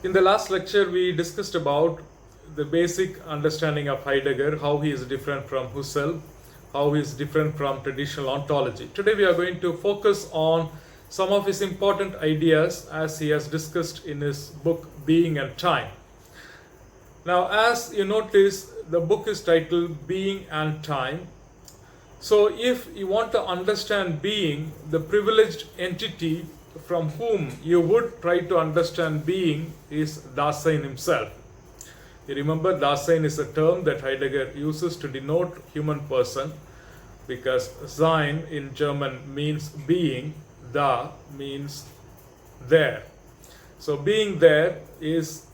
In the last lecture, we discussed about the basic understanding of Heidegger, how he is different from Husserl, how he is different from traditional ontology. Today, we are going to focus on some of his important ideas as he has discussed in his book Being and Time. Now, as you notice, the book is titled Being and Time. So, if you want to understand being, the privileged entity from whom you would try to understand being is Dasein himself. You remember, Dasein is a term that Heidegger uses to denote human person, because Sein in German means being, Da means there. So, being there is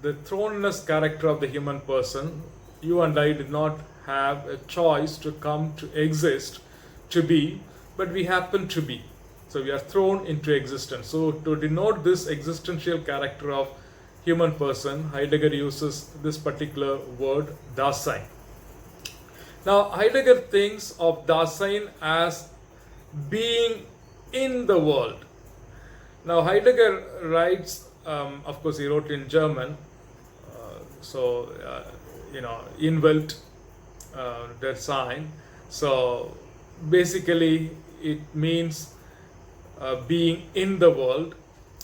the thrownness character of the human person. You and I did not have a choice to come to exist, to be, but we happen to be. So we are thrown into existence. So to denote this existential character of human person, Heidegger uses this particular word, Dasein. Now Heidegger thinks of Dasein as being in the world. Now Heidegger writes, of course he wrote in German, in Welt der Sein. So basically it means being in the world.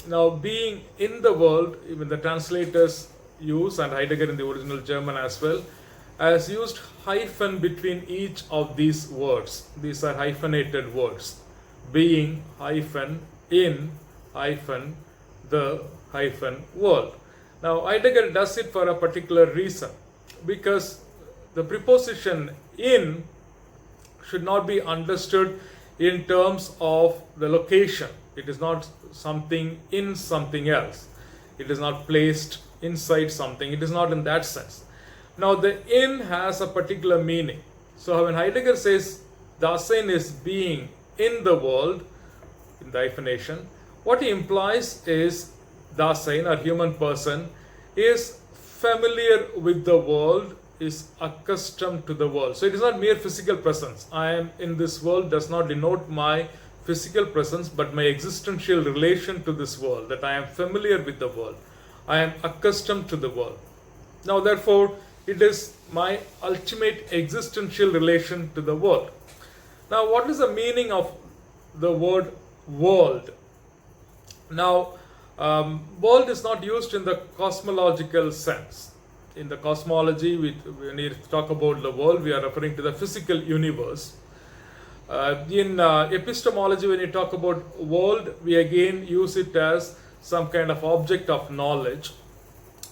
Now, being in the world, even the translators use, and Heidegger in the original German as well, has used hyphen between each of these words. These are hyphenated words. Being hyphen in hyphen the hyphen world. Now, Heidegger does it for a particular reason, because the preposition in should not be understood in terms of the location. It is not something in something else. It is not placed inside something. It is not in that sense. Now the in has a particular meaning. So when Heidegger says Dasein is being in the world, in the hyphenation, what he implies is Dasein, or human person, is familiar with the world, is accustomed to the world. So it is not mere physical presence. I am in this world does not denote my physical presence, but my existential relation to this world, that I am familiar with the world. I am accustomed to the world. Now therefore, it is my ultimate existential relation to the world. Now what is the meaning of the word world? Now, world is not used in the cosmological sense. In the cosmology, when we talk about the world, we are referring to the physical universe. In epistemology, when you talk about world, we again use it as some kind of object of knowledge,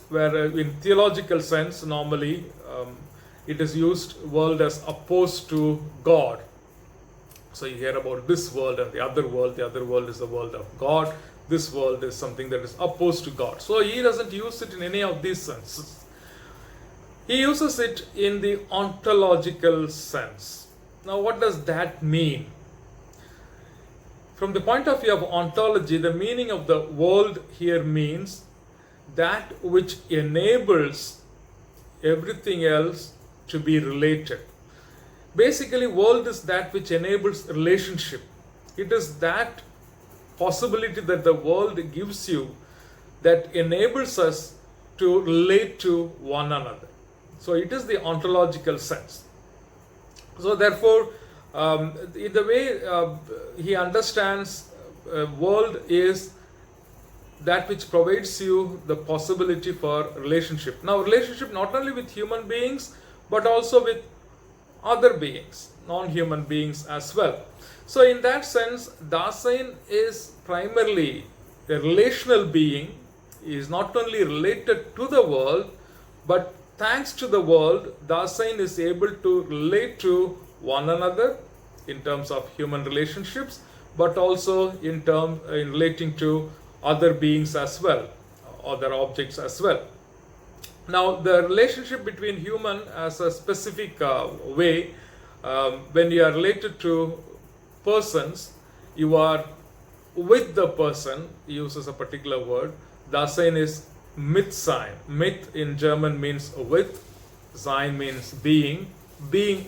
where in theological sense, normally it is used world as opposed to God. So you hear about this world and the other world is the world of God, this world is something that is opposed to God. So he doesn't use it in any of these senses. He uses it in the ontological sense. Now, what does that mean? From the point of view of ontology, the meaning of the world here means that which enables everything else to be related. Basically, world is that which enables relationship. It is that possibility that the world gives you that enables us to relate to one another. So it is the ontological sense. So therefore, in the way he understands world is that which provides you the possibility for relationship. Now relationship not only with human beings, but also with other beings, non-human beings as well. So in that sense, Dasein is primarily a relational being. He is not only related to the world, but thanks to the world, Dasein is able to relate to one another in terms of human relationships, but also in relating to other beings as well, other objects as well. Now, the relationship between human as a specific way, when you are related to persons, you are with the person, he uses a particular word. Dasein is mit sein. Mit in German means with, sein means being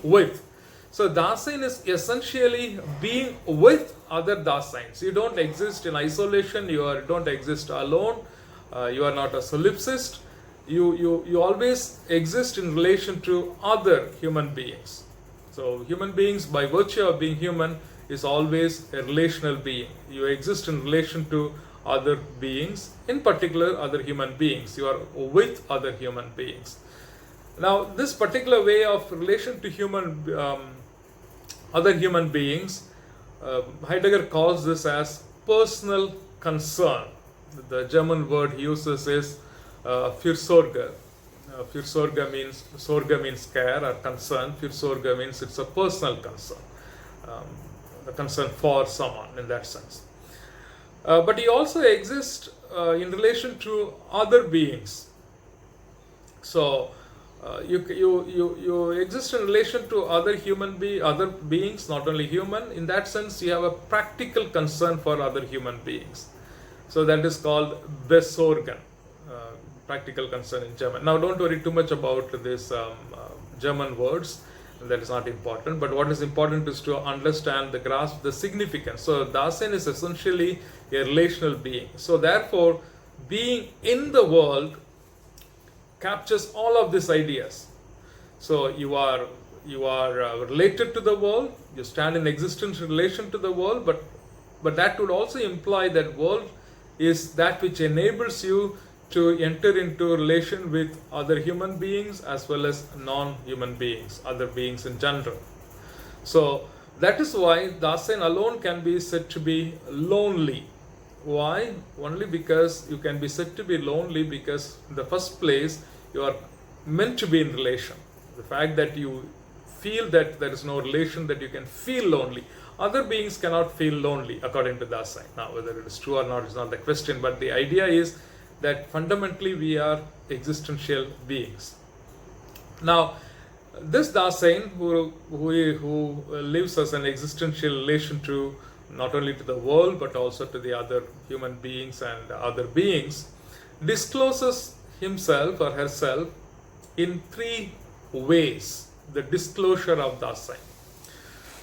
with. So Dasein is essentially being with other Daseins. You don't exist in isolation, you don't exist alone. You are not a solipsist. You always exist in relation to other human beings. So human beings, by virtue of being human, is always a relational being. You exist in relation to other beings, in particular other human beings. You are with other human beings. Now, this particular way of relation to other human beings, Heidegger calls this as personal concern. The German word he uses is Fürsorge. Sorge means care or concern. Fürsorge means it's a personal concern, the concern for someone in that sense. But he also exists in relation to other beings. So you exist in relation to other beings, not only human. In that sense, you have a practical concern for other human beings. So that is called Besorgen, practical concern in German. Now, don't worry too much about this German words. That is not important. But what is important is to understand, grasp the significance. So Dasein is essentially a relational being. So therefore, being in the world captures all of these ideas. So you are related to the world. You stand in existential relation to the world. But that would also imply that world is that which enables you to enter into relation with other human beings as well as non-human beings, other beings in general. So that is why Dasein alone can be said to be lonely. Why? Only because you can be said to be lonely because in the first place you are meant to be in relation. The fact that you feel that there is no relation, that you can feel lonely. Other beings cannot feel lonely according to Dasein. Now, whether it is true or not is not the question, but the idea is that fundamentally we are existential beings. Now, this Dasein who lives as an existential relation to not only to the world but also to the other human beings and other beings, discloses himself or herself in three ways. The disclosure of Dasein.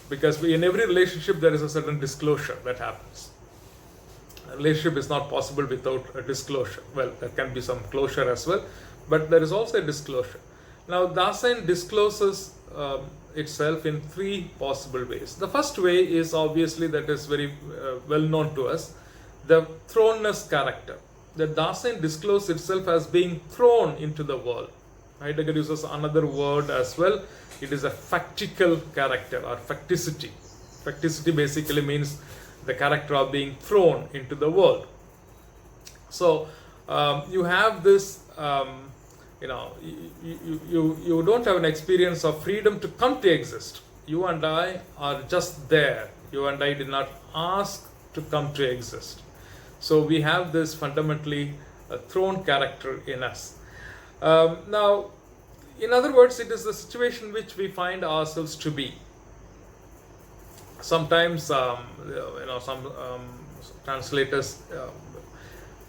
Because in every relationship there is a certain disclosure that happens. A relationship is not possible without a disclosure. Well, there can be some closure as well, but there is also a disclosure. Now, Dasein discloses itself in three possible ways. The first way is obviously that is very well known to us, the thrownness character. The Dasein discloses itself as being thrown into the world. Heidegger uses another word as well. It is a factical character or facticity. Facticity basically means the character of being thrown into the world. So you have this, you don't have an experience of freedom to come to exist. You and I are just there. You and I did not ask to come to exist. So we have this fundamentally thrown character in us. Now, in other words, it is the situation which we find ourselves to be. Sometimes, some translators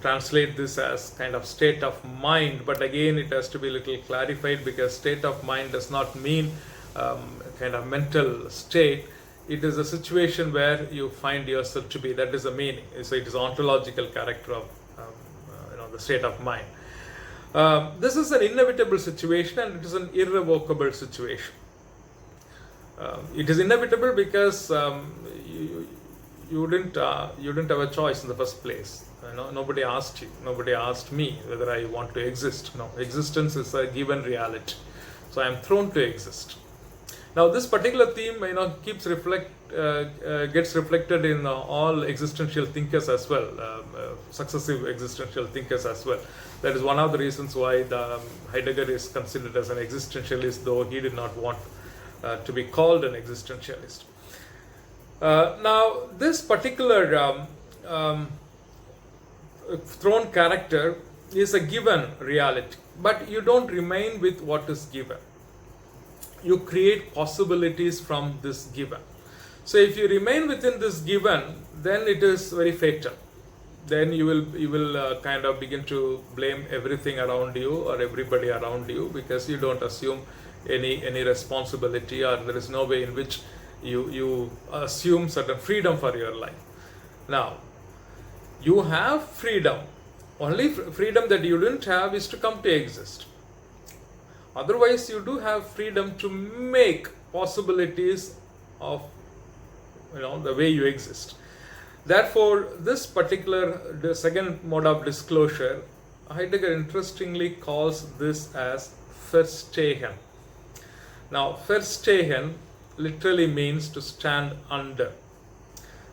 translate this as kind of state of mind, but again, it has to be a little clarified because state of mind does not mean kind of mental state. It is a situation where you find yourself to be. That is the meaning. So it is ontological character of the state of mind. This is an inevitable situation and it is an irrevocable situation. It is inevitable because you didn't have a choice in the first place. Nobody asked you. Nobody asked me whether I want to exist. No, existence is a given reality. So I am thrown to exist. Now, this particular theme, gets reflected in all existential thinkers as well, successive existential thinkers as well. That is one of the reasons why Heidegger is considered as an existentialist, though he did not want to be called an existentialist. Now, this particular thrown character is a given reality, but you don't remain with what is given. You create possibilities from this given. So if you remain within this given, then it is very fatal. Then you will kind of begin to blame everything around you or everybody around you because you don't assume any responsibility, or there is no way in which you assume certain freedom for your life. Now, you have freedom Only freedom that you didn't have is to come to exist. Otherwise, you do have freedom to make possibilities of the way you exist. Therefore, this particular the second mode of disclosure, Heidegger interestingly calls this as Verstehen. Now, Verstehen literally means to stand under.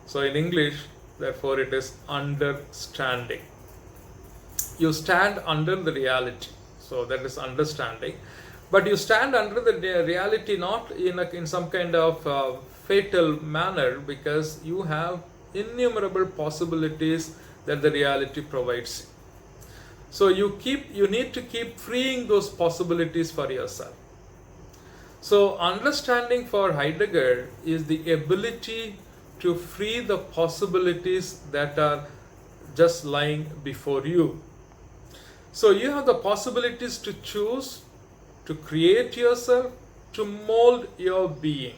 So in English, therefore, it is understanding. You stand under the reality. So that is understanding. But you stand under the reality not in some kind of fatal manner, because you have innumerable possibilities that the reality provides you. So you need to keep freeing those possibilities for yourself. So understanding for Heidegger is the ability to free the possibilities that are just lying before you. So you have the possibilities to choose, to create yourself, to mold your being.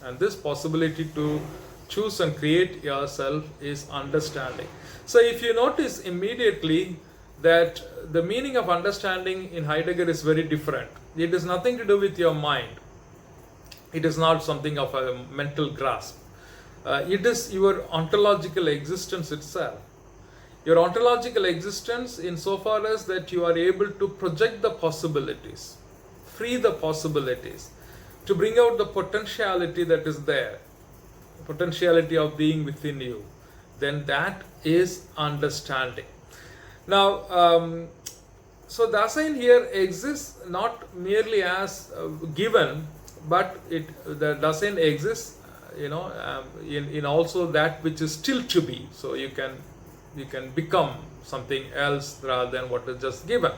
And this possibility to choose and create yourself is understanding. So if you notice immediately that the meaning of understanding in Heidegger is very different. It has nothing to do with your mind. It is not something of a mental grasp. It is your ontological existence itself. Your ontological existence insofar as that you are able to project the possibilities, free the possibilities, to bring out the potentiality that is there, potentiality of being within you, then that is understanding. Now, so Dasein here exists not merely as given, but the Dasein exists, in also that which is still to be. So you can become something else rather than what is just given.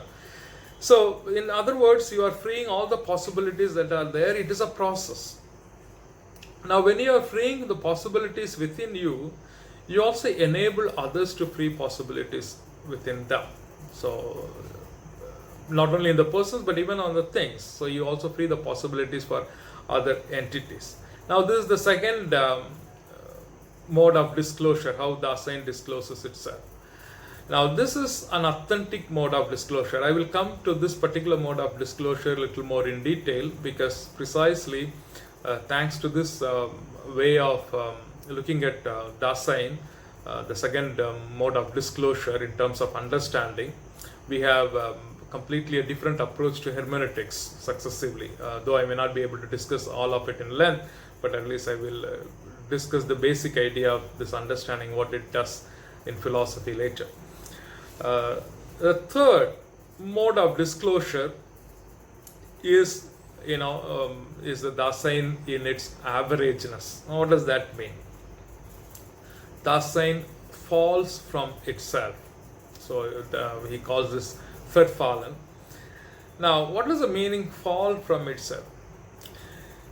So in other words, you are freeing all the possibilities that are there. It is a process. Now when you are freeing the possibilities within you, you also enable others to free possibilities within them. So not only in the persons but even on the things. So you also free the possibilities for other entities. Now this is the second mode of disclosure, how Dasein discloses itself. Now this is an authentic mode of disclosure. I will come to this particular mode of disclosure a little more in detail, because precisely thanks to this way of looking at Dasein, the second mode of disclosure in terms of understanding, we have completely a different approach to hermeneutics successively. Though I may not be able to discuss all of it in length, but at least I will discuss the basic idea of this understanding, what it does in philosophy later. The third mode of disclosure is the Dasein in its averageness. What does that mean? Dasein falls from itself. So he calls this verfallen. Now, what does the meaning fall from itself?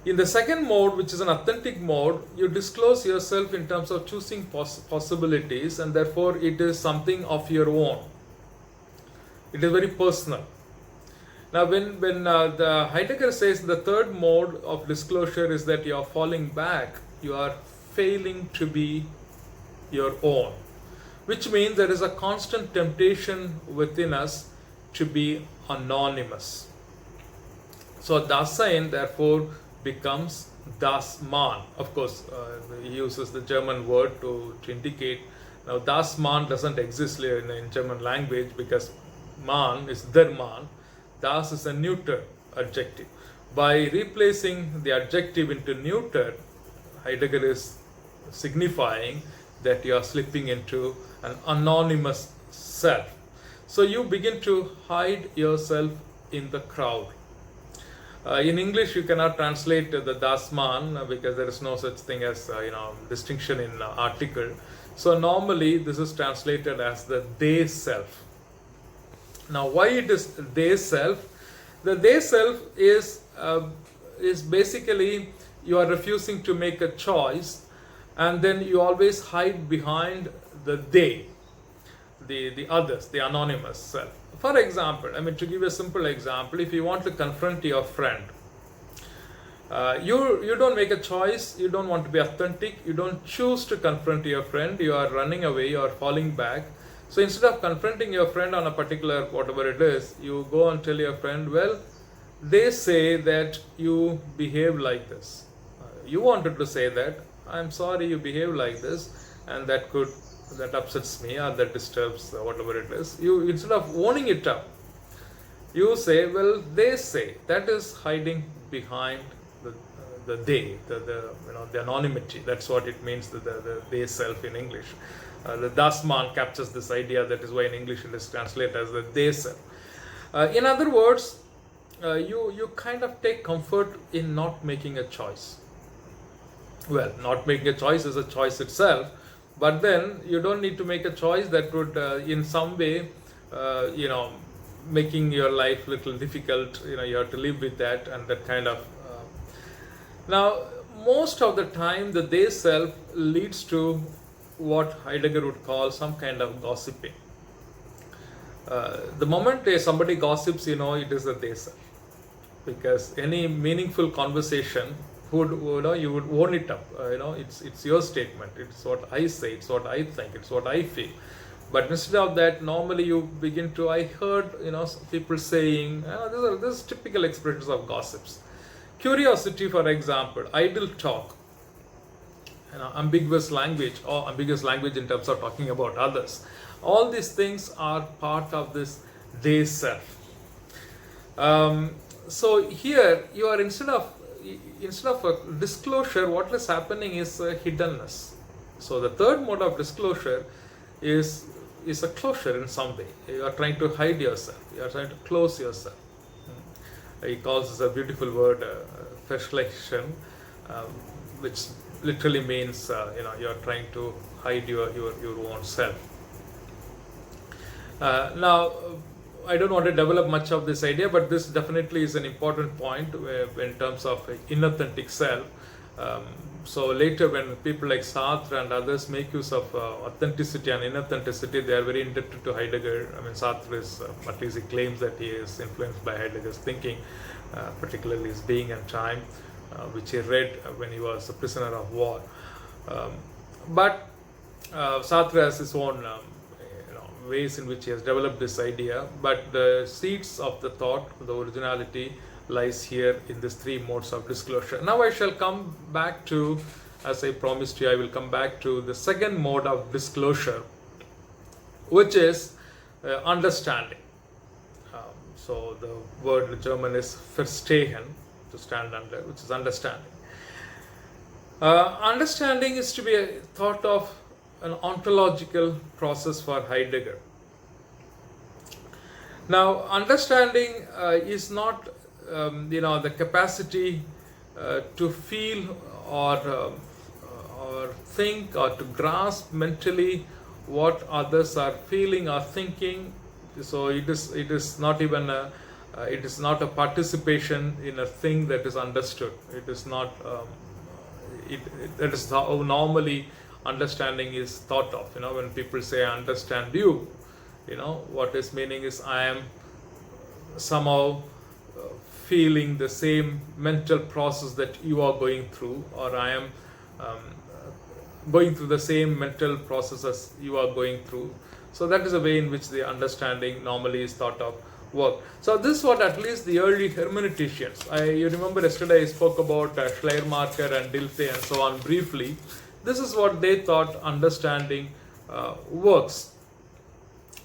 In the second mode, which is an authentic mode, you disclose yourself in terms of choosing possibilities, and therefore it is something of your own. It is very personal. Now, when the Heidegger says the third mode of disclosure is that you are falling back, you are failing to be your own, which means there is a constant temptation within us to be anonymous. So Dasein therefore becomes Das Man. Of course, he uses the German word to indicate. Now Das Man doesn't exist in German language, because Man is der Man. Das is a neuter adjective. By replacing the adjective into neuter, Heidegger is signifying that you are slipping into an anonymous self. So you begin to hide yourself in the crowd. In English, you cannot translate the Das Man because there is no such thing as distinction in article. So normally this is translated as the they self. Now, why it is they self? The they self is basically you are refusing to make a choice, and then you always hide behind the they, the others, the anonymous self. For example, to give a simple example, if you want to confront your friend, you don't make a choice, you don't want to be authentic, you don't choose to confront your friend, you are running away, you are falling back. So instead of confronting your friend on a particular whatever it is, you go and tell your friend, well, they say that you behave like this. You wanted to say that, I'm sorry you behave like this, and that upsets me or that disturbs whatever it is. You, instead of owning it up, you say, well, they say. That is hiding behind the they, the anonymity. That's what it means, the they self in English. The Dasman captures this idea. That is why in English it is translated as the they self. In other words, you kind of take comfort in not making a choice. Well, not making a choice is a choice itself, but then you don't need to make a choice that would in some way making your life a little difficult. You have to live with that, and that kind of now most of the time the they self leads to what Heidegger would call some kind of gossiping. The moment somebody gossips, it is the they self, because any meaningful conversation would you would own it up. It's your statement, it's what I say, it's what I think, it's what I feel. But instead of that, normally you begin to, I heard people saying, these are typical expressions of gossips. Curiosity, for example, idle talk, ambiguous language, or ambiguous language in terms of talking about others. All these things are part of this they self. So here you are, instead of a disclosure, what is happening is hiddenness. So the third mode of disclosure is a closure in some way. You are trying to hide yourself. You are trying to close yourself. He calls this a beautiful word, verschlechen, which literally means you are trying to hide your own self. Now, I don't want to develop much of this idea, but this definitely is an important point in terms of inauthentic self. So later, when people like Sartre and others make use of authenticity and inauthenticity, they are very indebted to Heidegger. I mean, Sartre is, at least he claims that he is influenced by Heidegger's thinking, particularly his Being and Time, which he read when he was a prisoner of war. But Sartre has his own ways in which he has developed this idea, but the seeds of the thought, the originality, lies here in these three modes of disclosure. Now I shall come back to, as I promised you, I will come back to the second mode of disclosure, which is understanding. So the word in German is verstehen, to stand under, which is understanding. Understanding is to be thought of an ontological process for Heidegger. Now, understanding is not the capacity to feel or think or to grasp mentally what others are feeling or thinking. So it is not even it is not a participation in a thing that is understood. It is not. That is how normally understanding is thought of. When people say I understand you, what is meaning is I am somehow feeling the same mental process that you are going through, or I am going through the same mental processes you are going through. So that is a way in which the understanding normally is thought of work. So this is what at least the early hermeneuticians, you remember yesterday I spoke about Schleiermacher and Dilthey and so on briefly. This is what they thought understanding works.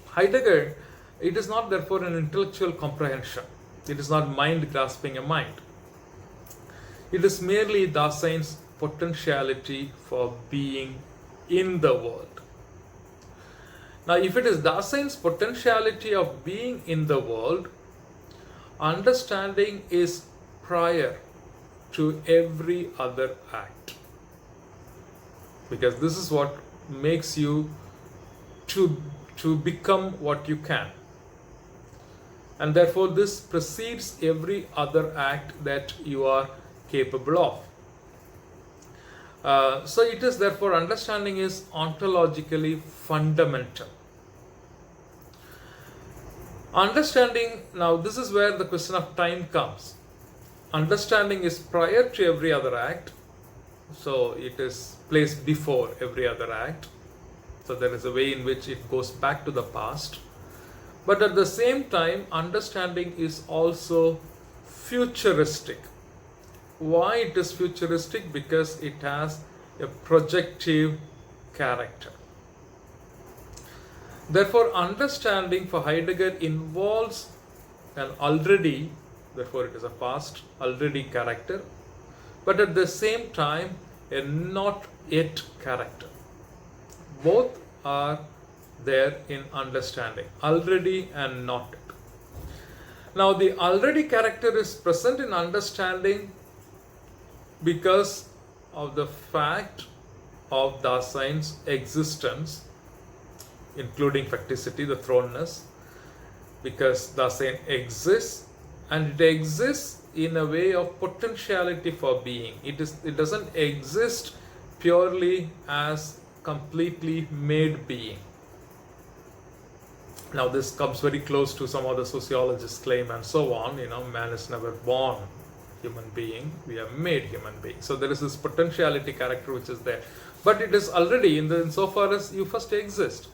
Heidegger, it is not therefore an intellectual comprehension. It is not mind grasping a mind. It is merely Dasein's potentiality for being in the world. Now, if it is Dasein's potentiality of being in the world, understanding is prior to every other act. Because this is what makes you to become what you can. And therefore this precedes every other act that you are capable of. So it is therefore understanding is ontologically fundamental. Understanding, now this is where the question of time comes. Understanding is prior to every other act, so it is placed before every other act. So there is a way in which it goes back to the past. But at the same time, understanding is also futuristic. Why it is futuristic? Because it has a projective character. Therefore, understanding for Heidegger involves an already, therefore it is a past, already character, but at the same time a not yet character. Both are there in understanding, already and not yet. Now the already character is present in understanding because of the fact of Dasein's existence, including facticity, the thrownness, because Dasein exists, and it exists in a way of potentiality for being. It doesn't exist purely as completely made being. Now this comes very close to some other sociologists' claim and so on. Man is never born human being, we are made human beings. So there is this potentiality character which is there, but it is already insofar as you first exist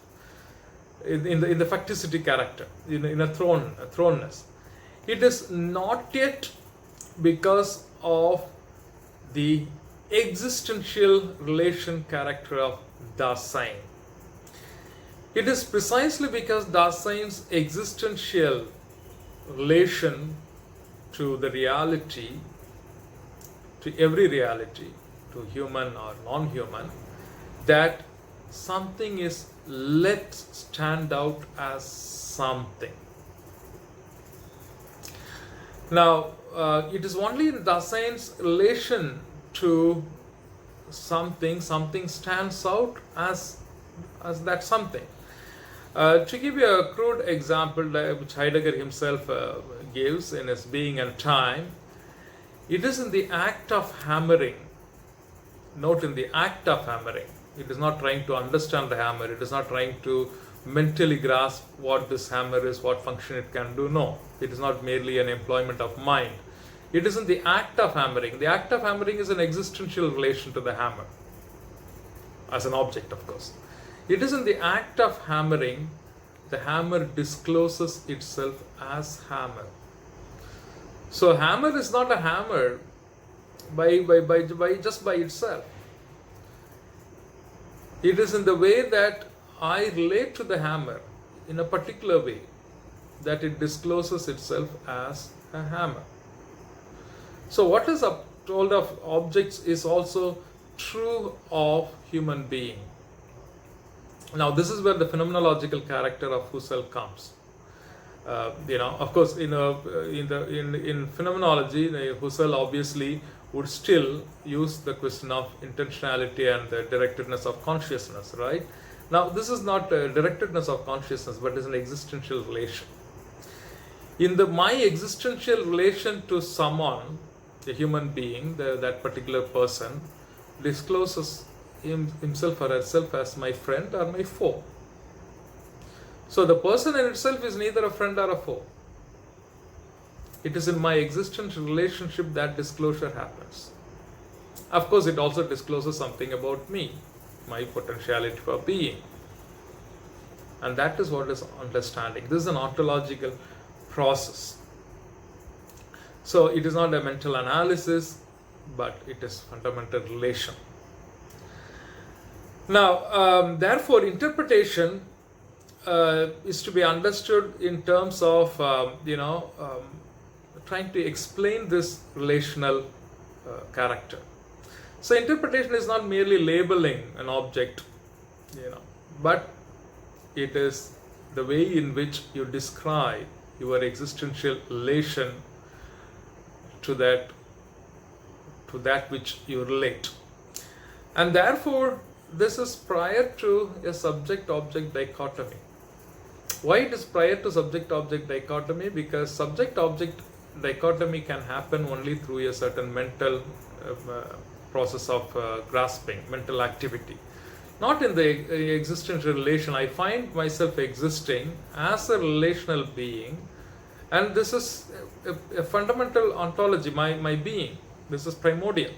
in the facticity character, in a thrownness. It is not yet because of the existential relation character of Dasein. It is precisely because Dasein's existential relation to the reality, to every reality, to human or non-human, that something is let stand out as something. Now, it is only in Dasein's relation to something stands out as that something. To give you a crude example which Heidegger himself gives in his Being and Time, it is in the act of hammering. Note, in the act of hammering. It is not trying to understand the hammer. It is not trying to mentally grasp what this hammer is, what function it can do. No, it is not merely an employment of mind. It is in the act of hammering. The act of hammering is an existential relation to the hammer, as an object, of course. It is in the act of hammering the hammer discloses itself as hammer. So hammer is not a hammer just by itself. It is in the way that I relate to the hammer in a particular way that it discloses itself as a hammer. So what is told of objects is also true of human being. Now this is where the phenomenological character of Husserl comes. Of course, in phenomenology, Husserl obviously would still use the question of intentionality and the directedness of consciousness, right? Now this is not a directedness of consciousness, but is an existential relation. My existential relation to someone, a human being, that particular person, discloses himself or herself as my friend or my foe. So the person in itself is neither a friend or a foe. It is in my existential relationship that disclosure happens. Of course, it also discloses something about me, my potentiality for being. And that is what is understanding. This is an ontological process. So it is not a mental analysis, but it is fundamental relation. Now, therefore, interpretation is to be understood in terms of, trying to explain this relational character. So interpretation is not merely labeling an object, but it is the way in which you describe your existential relation to that which you relate. And therefore, this is prior to a subject-object dichotomy. Why it is prior to subject-object dichotomy? Because subject-object dichotomy can happen only through a certain mental process of grasping, mental activity. Not in the existential relation. I find myself existing as a relational being, and this is a fundamental ontology, my being. This is primordial.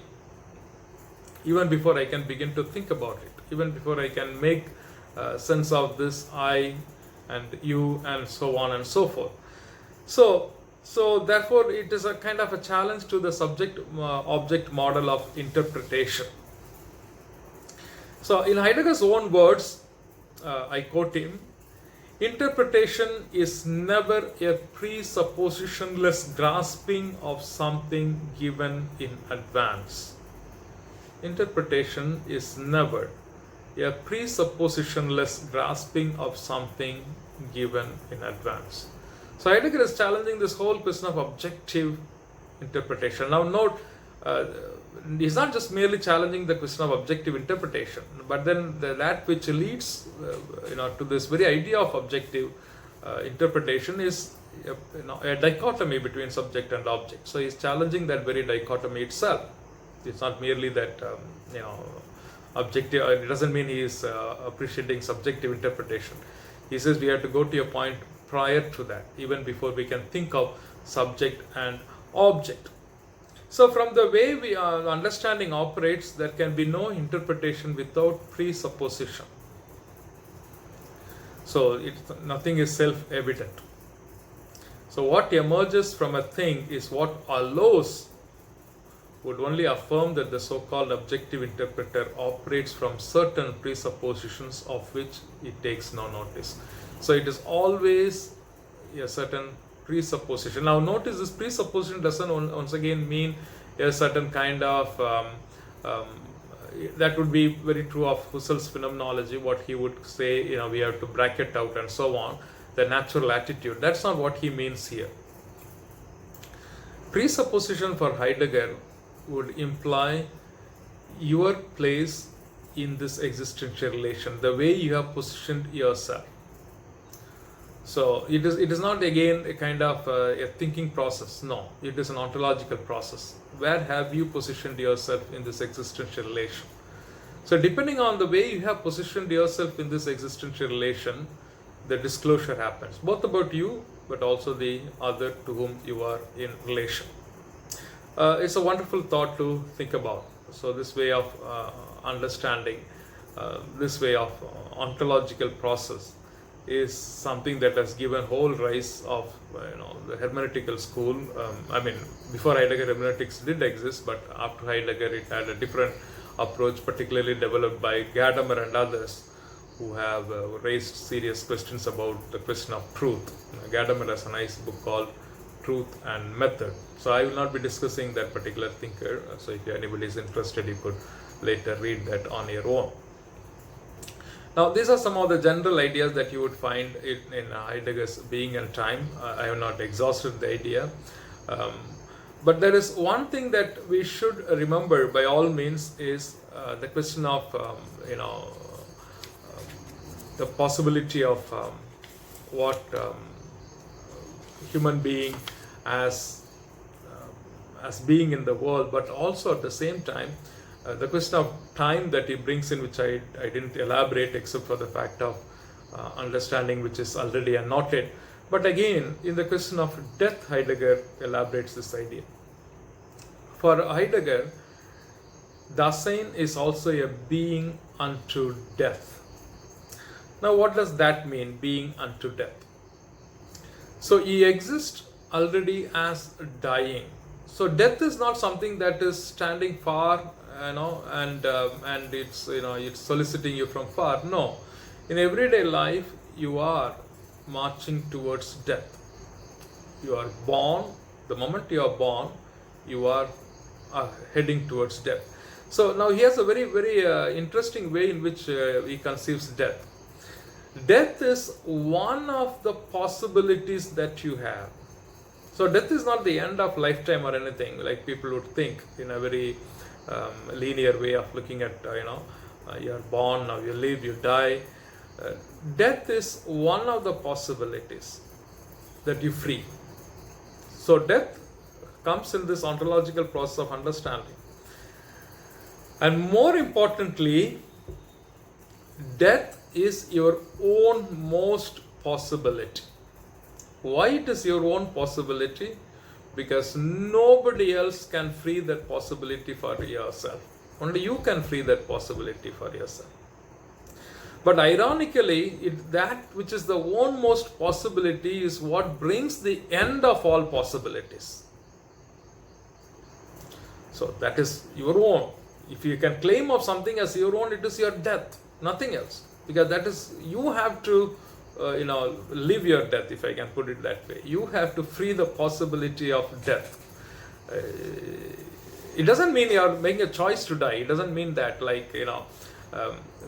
Even before I can begin to think about it, even before I can make sense of this I and you and so on and so forth. So therefore it is a kind of a challenge to the subject object model of interpretation. So in Heidegger's own words, I quote him, interpretation is never a presuppositionless grasping of something given in advance. Interpretation is never a presuppositionless grasping of something given in advance. So Heidegger is challenging this whole question of objective interpretation. Now note, he's not just merely challenging the question of objective interpretation, but then that which leads to this very idea of objective interpretation is a dichotomy between subject and object. So he's challenging that very dichotomy itself. It's not merely that objective. It doesn't mean he is appreciating subjective interpretation. He says we have to go to a point prior to that, even before we can think of subject and object. So from the way we are understanding operates, there can be no interpretation without presupposition. So nothing is self-evident. So what emerges from a thing is what allows, would only affirm that the so-called objective interpreter operates from certain presuppositions of which it takes no notice. So it is always a certain presupposition. Now notice this presupposition doesn't once again mean a certain kind of that would be very true of Husserl's phenomenology, what he would say, we have to bracket out and so on, the natural attitude. That's not what he means here. Presupposition for Heidegger would imply your place in this existential relation, the way you have positioned yourself. So it is not again a kind of a thinking process. No, it is an ontological process. Where have you positioned yourself in this existential relation? So depending on the way you have positioned yourself in this existential relation, the disclosure happens, both about you, but also the other to whom you are in relation. It's a wonderful thought to think about. So this way of understanding, this way of ontological process is something that has given whole rise of the hermeneutical school. Before Heidegger, hermeneutics did exist, but after Heidegger it had a different approach, particularly developed by Gadamer and others who have raised serious questions about the question of truth. Gadamer has a nice book called Truth and Method. So I will not be discussing that particular thinker. So if anybody is interested, you could later read that on your own. Now, these are some of the general ideas that you would find in Heidegger's Being and Time. I have not exhausted the idea. But there is one thing that we should remember by all means is the question of, the possibility of what human being as being in the world, but also at the same time, the question of time that he brings in, which I didn't elaborate except for the fact of understanding, which is already annotated. But again, in the question of death, Heidegger elaborates this idea. For Heidegger, Dasein is also a being unto death. Now, what does that mean, being unto death? So he exists already as dying. So death is not something that is standing far, and it's soliciting you from far. No, in everyday life you are marching towards death. You are born. The moment you are born, you are heading towards death. So now he has a very, very interesting way in which he conceives death. Death is one of the possibilities that you have. So death is not the end of lifetime or anything like people would think in a very linear way of looking at, you are born, now you live, you die. Death is one of the possibilities that you free. So death comes in this ontological process of understanding. And more importantly, death is your own most possibility. Why it is your own possibility? Because nobody else can free that possibility for yourself. Only you can free that possibility for yourself. But ironically, that which is the ownmost possibility is what brings the end of all possibilities. So that is your own. If you can claim of something as your own, it is your death, nothing else. Because that is, you have to live your death, if I can put it that way. You have to free the possibility of death. It doesn't mean you are making a choice to die. It doesn't mean that,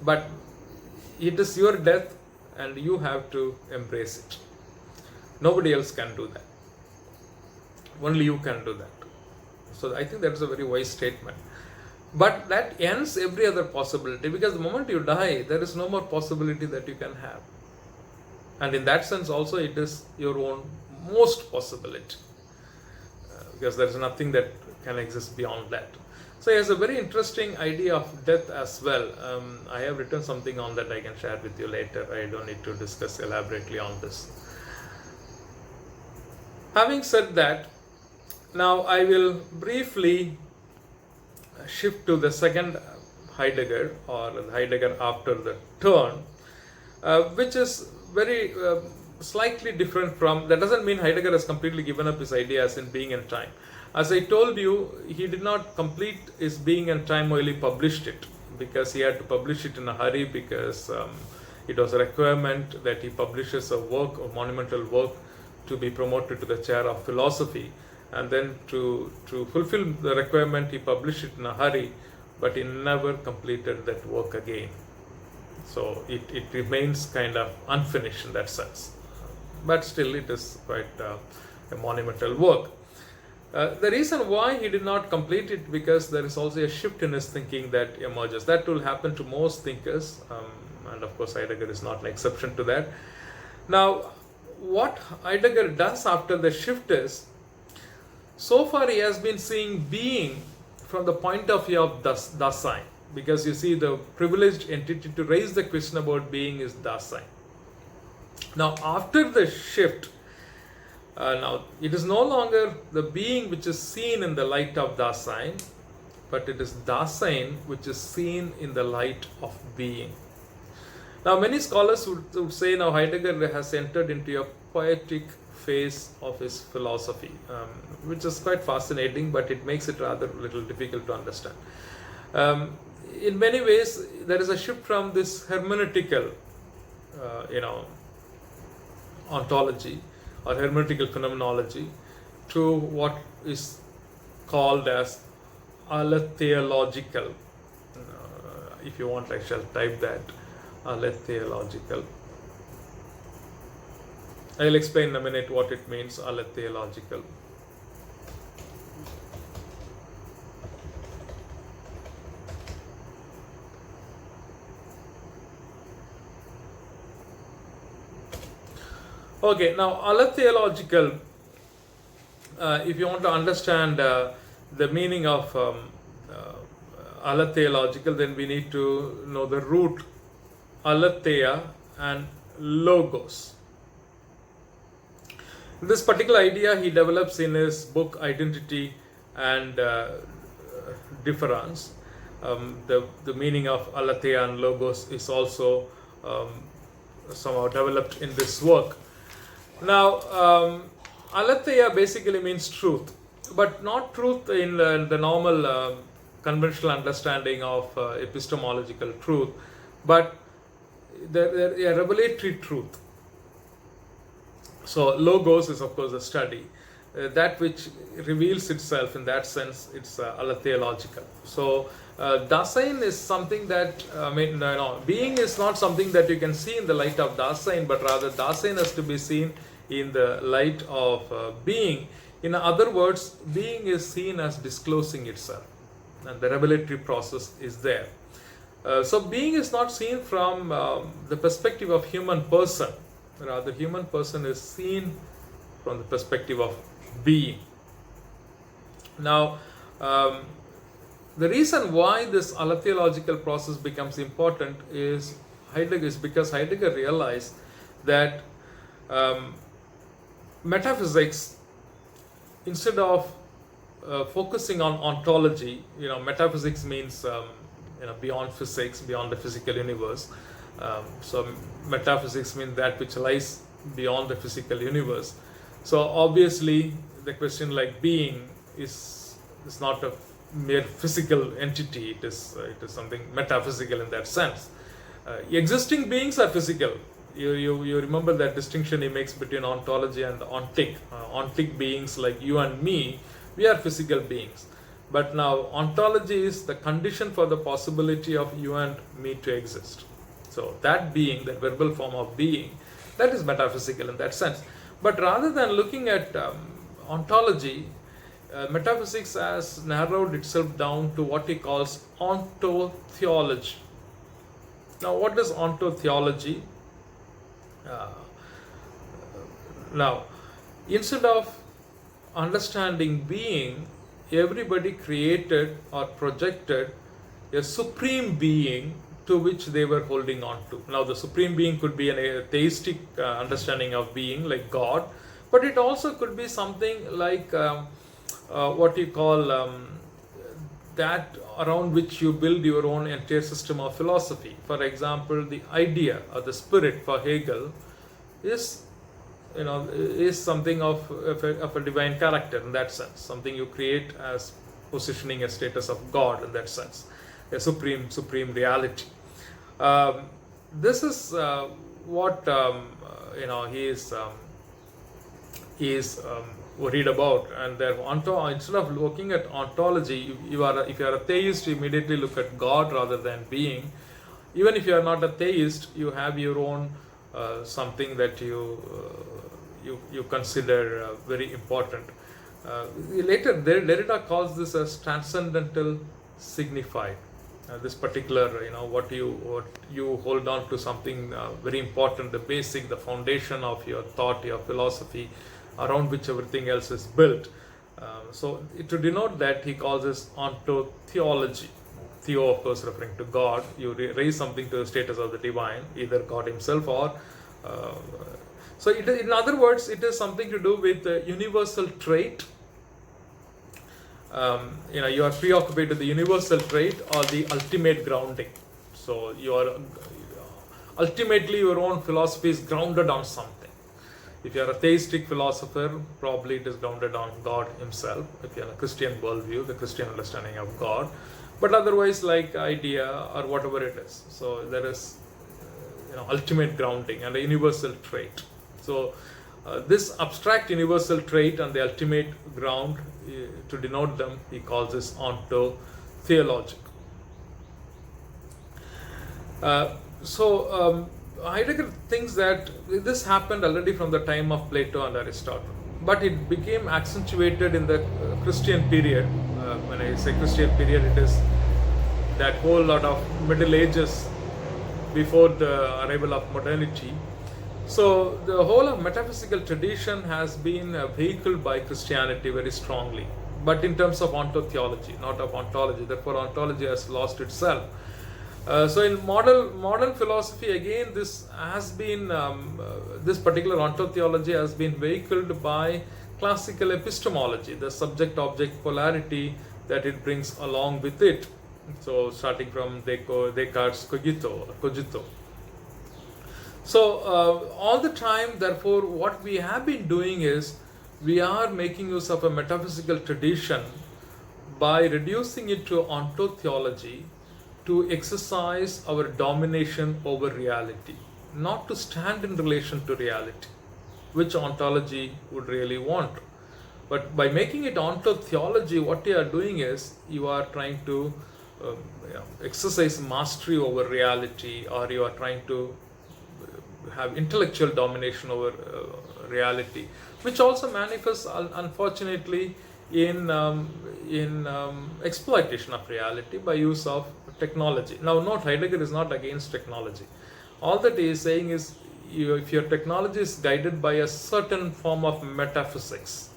but it is your death and you have to embrace it. Nobody else can do that. Only you can do that. So I think that is a very wise statement. But that ends every other possibility, because the moment you die, there is no more possibility that you can have. And in that sense also, it is your own most possibility, because there is nothing that can exist beyond that. So he has a very interesting idea of death as well. I have written something on that I can share with you later. I don't need to discuss elaborately on this. Having said that, now I will briefly shift to the second Heidegger, or Heidegger after the turn, which is very slightly different from, that doesn't mean Heidegger has completely given up his ideas in Being and Time. As I told you, he did not complete his Being and Time while he published it, because he had to publish it in a hurry, because it was a requirement that he publishes a work, a monumental work, to be promoted to the chair of philosophy. And then to fulfill the requirement, he published it in a hurry, but he never completed that work again. So it remains kind of unfinished in that sense. But still, it is quite a monumental work. The reason why he did not complete it, because there is also a shift in his thinking that emerges. That will happen to most thinkers, and of course Heidegger is not an exception to that. Now, what Heidegger does after the shift is, so far he has been seeing being from the point of view of Dasein, because you see, the privileged entity to raise the question about being is Dasein. Now after the shift, now it is no longer the being which is seen in the light of Dasein, but it is Dasein which is seen in the light of being. Now many scholars would say now Heidegger has entered into a poetic phase of his philosophy, which is quite fascinating, but it makes it rather little difficult to understand. In many ways, there is a shift from this hermeneutical, ontology or hermeneutical phenomenology to what is called as aletheological. If you want, I shall type that, aletheological. I'll explain in a minute what it means, aletheological. Okay, now aletheological, if you want to understand the meaning of aletheological, then we need to know the root aletheia and logos. This particular idea he develops in his book Identity and Difference. The meaning of aletheia and logos is also somehow developed in this work. Now, aletheia basically means truth, but not truth in the normal conventional understanding of epistemological truth, but a revelatory truth. So logos is of course a study, that which reveals itself. In that sense, it's aletheological. So Dasein is something that, being is not something that you can see in the light of Dasein, but rather Dasein has to be seen in the light of being. In other words, being is seen as disclosing itself, and the revelatory process is there. So being is not seen from the perspective of human person. Rather, human person is seen from the perspective of being. Now, the reason why this aletheological process becomes important is because Heidegger realized that metaphysics, instead of focusing on ontology, metaphysics means beyond physics, beyond the physical universe. So metaphysics means that which lies beyond the physical universe. So obviously the question like being is not a mere physical entity. It is something metaphysical in that sense. Existing beings are physical. You remember that distinction he makes between ontology and ontic. Ontic beings like you and me, we are physical beings. But now ontology is the condition for the possibility of you and me to exist. So that being, that verbal form of being, that is metaphysical in that sense. But rather than looking at ontology, metaphysics has narrowed itself down to what he calls ontotheology. Now, what is ontotheology? Now, instead of understanding being, everybody created or projected a supreme being to which they were holding on to. Now, the supreme being could be a theistic understanding of being, like God, but it also could be something like what you call that around which you build your own entire system of philosophy. For example, the idea or the spirit for Hegel is something of a divine character in that sense, something you create as positioning a status of God in that sense, a supreme reality. This is what he is worried about, and instead of looking at ontology, if you are a theist, you immediately look at God rather than being. Even if you are not a theist, you have your own something that you consider very important. Later, Derrida calls this as transcendental signified. This particular, what you hold on to, something very important, the basic, the foundation of your thought, your philosophy, around which everything else is built. So to denote that, he calls this ontotheology. Theo, of course, referring to God. You raise something to the status of the divine, either God himself or so in other words, it is something to do with the universal trait. You are preoccupied with the universal trait or the ultimate grounding. So you are ultimately, your own philosophy is grounded on something. If you are a theistic philosopher, probably it is grounded on God himself. If you are a Christian worldview, the Christian understanding of God. But otherwise, like idea or whatever it is. So there is ultimate grounding and a universal trait. So this abstract universal trait and the ultimate ground, to denote them, he calls this ontotheologic. Heidegger thinks that this happened already from the time of Plato and Aristotle, but it became accentuated in the Christian period. When I say Christian period, it is that whole lot of Middle Ages before the arrival of modernity. So the whole of metaphysical tradition has been vehicled by Christianity very strongly, but in terms of ontotheology, not of ontology. Therefore, ontology has lost itself. So in modern philosophy, again, this has been this particular ontotheology has been vehicled by classical epistemology, the subject-object polarity that it brings along with it. So starting from Descartes' cogito. So all the time, therefore, what we have been doing is we are making use of a metaphysical tradition by reducing it to ontotheology, to exercise our domination over reality, not to stand in relation to reality, which ontology would really want. But by making it ontotheology, what you are doing is you are trying to exercise mastery over reality, or you are trying to have intellectual domination over reality, which also manifests, unfortunately, in exploitation of reality by use of technology. Now, note, Heidegger is not against technology. All that he is saying is, if your technology is guided by a certain form of metaphysics,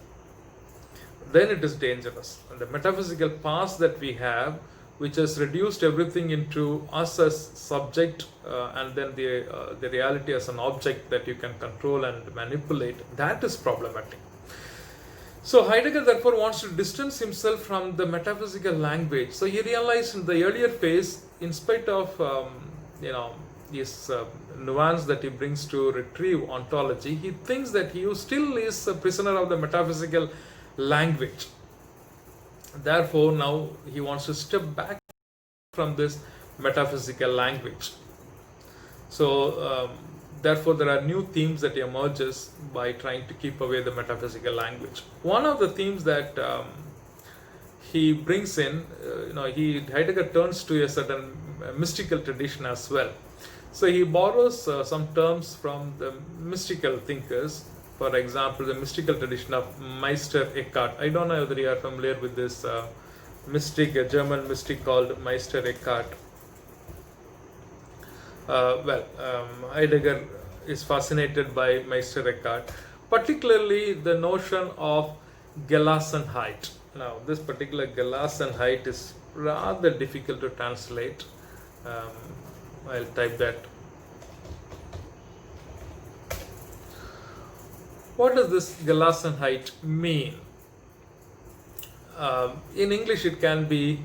then it is dangerous. And the metaphysical past that we have, which has reduced everything into us as subject and then the reality as an object that you can control and manipulate, that is problematic. So Heidegger therefore wants to distance himself from the metaphysical language. So he realized in the earlier phase, in spite of this nuance that he brings to retrieve ontology, he thinks that he still is a prisoner of the metaphysical language. Therefore, now he wants to step back from this metaphysical language. So, therefore, there are new themes that emerges by trying to keep away the metaphysical language. One of the themes that he brings in, Heidegger turns to a certain mystical tradition as well. So he borrows some terms from the mystical thinkers. For example, the mystical tradition of Meister Eckhart. I don't know whether you are familiar with this mystic, a German mystic called Meister Eckhart. Heidegger is fascinated by Meister Eckhart, particularly the notion of Gelassenheit. Now, this particular Gelassenheit is rather difficult to translate. I'll type that. What does this Gelassenheit mean? In English, it can be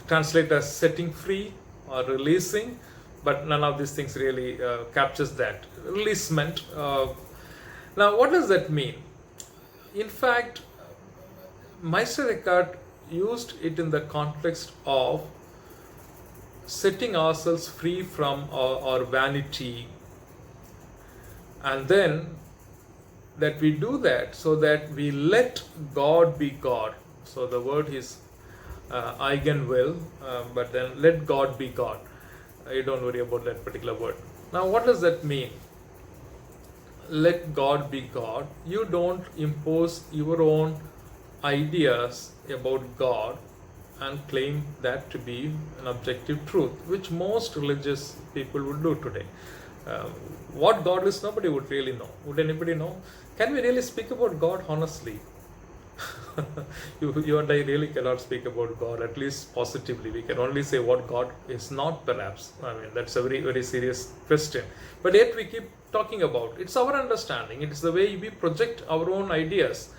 translated as setting free or releasing, but none of these things really captures that. Releasement. Now, what does that mean? In fact, Meister Eckhart used it in the context of setting ourselves free from our vanity, and then that we do that so that we let God be God. So the word is eigenwill, but then let God be God. You don't worry about that particular word. Now, what does that mean? Let God be God. You don't impose your own ideas about God and claim that to be an objective truth, which most religious people would do today. What God is, nobody would really know. Would anybody know? Can we really speak about God honestly? You and I really cannot speak about God, at least positively. We can only say what God is not, perhaps. I mean, that's a very, very serious question. But yet we keep talking about. It's our understanding. It's the way we project our own ideas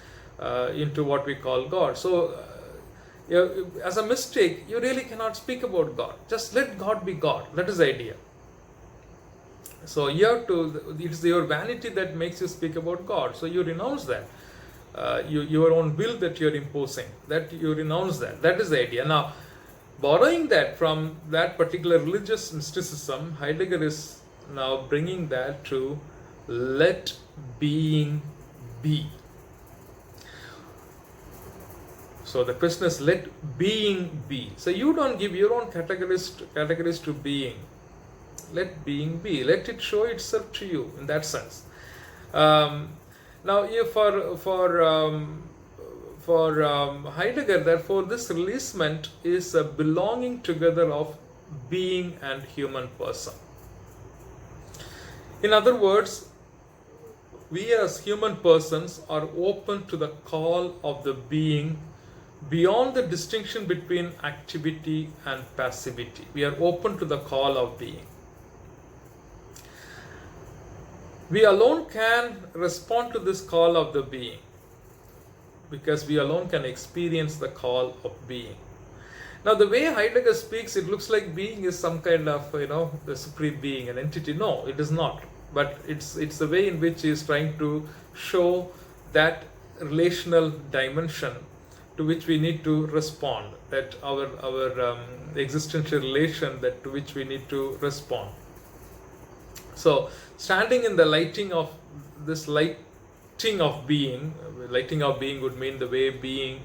into what we call God. So, as a mistake, you really cannot speak about God. Just let God be God. That is the idea. So you have to, it's your vanity that makes you speak about God. So you renounce that. Your own will that you're imposing, that you renounce that. That is the idea. Now, borrowing that from that particular religious mysticism, Heidegger is now bringing that to let being be. So the question is, let being be. So you don't give your own categories to being. Let being be. Let it show itself to you in that sense. Now, for Heidegger, therefore, this releasement is a belonging together of being and human person. In other words, we as human persons are open to the call of the being beyond the distinction between activity and passivity. We are open to the call of being. We alone can respond to this call of the being, because we alone can experience the call of being. Now, the way Heidegger speaks, it looks like being is some kind of, the supreme being, an entity. No, it is not. But it's the way in which he is trying to show that relational dimension to which we need to respond, that our existential relation to which we need to respond. So, standing in the lighting of this lighting of being would mean the way being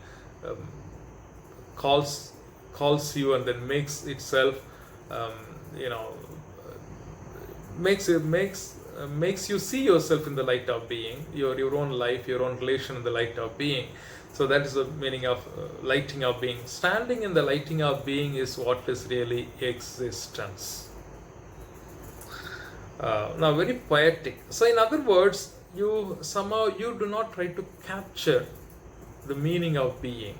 calls you and then makes itself, makes you see yourself in the light of being, your own life, your own relation in the light of being. So that is the meaning of lighting of being. Standing in the lighting of being is what is really existence. Now, very poetic. So, in other words, you do not try to capture the meaning of being,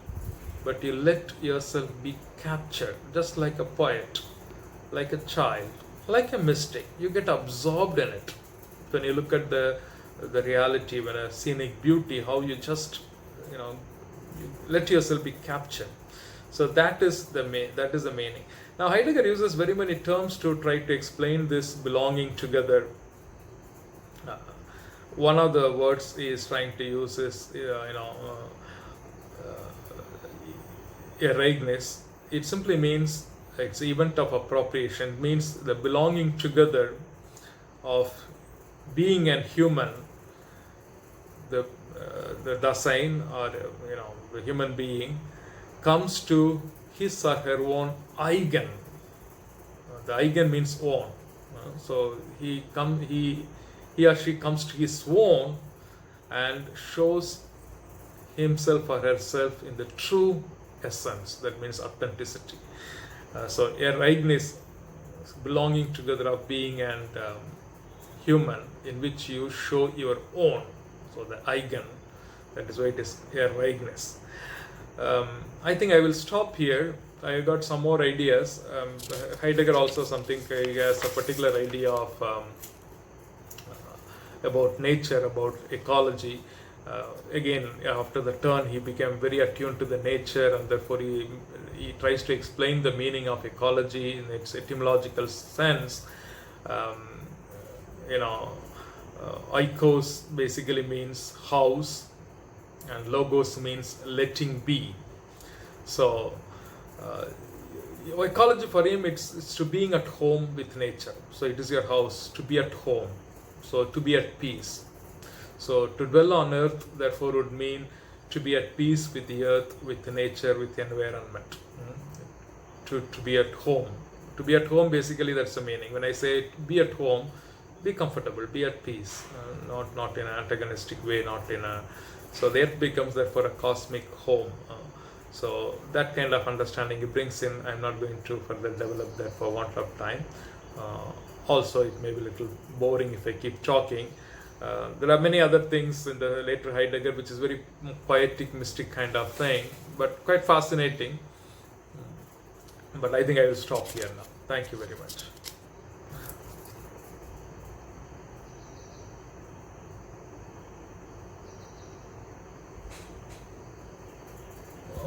but you let yourself be captured, just like a poet, like a child, like a mystic. You get absorbed in it. When you look at the reality, when a scenic beauty, how you just, you let yourself be captured. So that is the meaning. Now Heidegger uses very many terms to try to explain this belonging together. Uh, One of the words he is trying to use is ereignis. It simply means it's event of appropriation. It means the belonging together of being and human, the Dasein, or the human being, comes to his or her own eigen. The eigen means own. So he or she comes to his own and shows himself or herself in the true essence. That means authenticity. So ereignis, belonging together of being and human, in which you show your own. So the eigen, that is why it is ereignis. I think I will stop here. I got some more ideas. Heidegger also he has a particular idea of about nature, about ecology. Again, after the turn, he became very attuned to the nature, and therefore he tries to explain the meaning of ecology in its etymological sense. Oikos basically means house, and logos means letting be. So ecology for him, it's to being at home with nature. So it is your house, to be at home, so to be at peace. So to dwell on earth, therefore, would mean to be at peace with the earth, with nature, with the environment. To be at home. To be at home, basically, that's the meaning. When I say be at home, be comfortable, be at peace, not in an antagonistic way, so the earth becomes therefore a cosmic home. So that kind of understanding he brings in. I'm not going to further develop that for want of time. Also, it may be a little boring if I keep talking. There are many other things in the later Heidegger which is very poetic, mystic kind of thing, but quite fascinating. But I think I will stop here now. Thank you very much.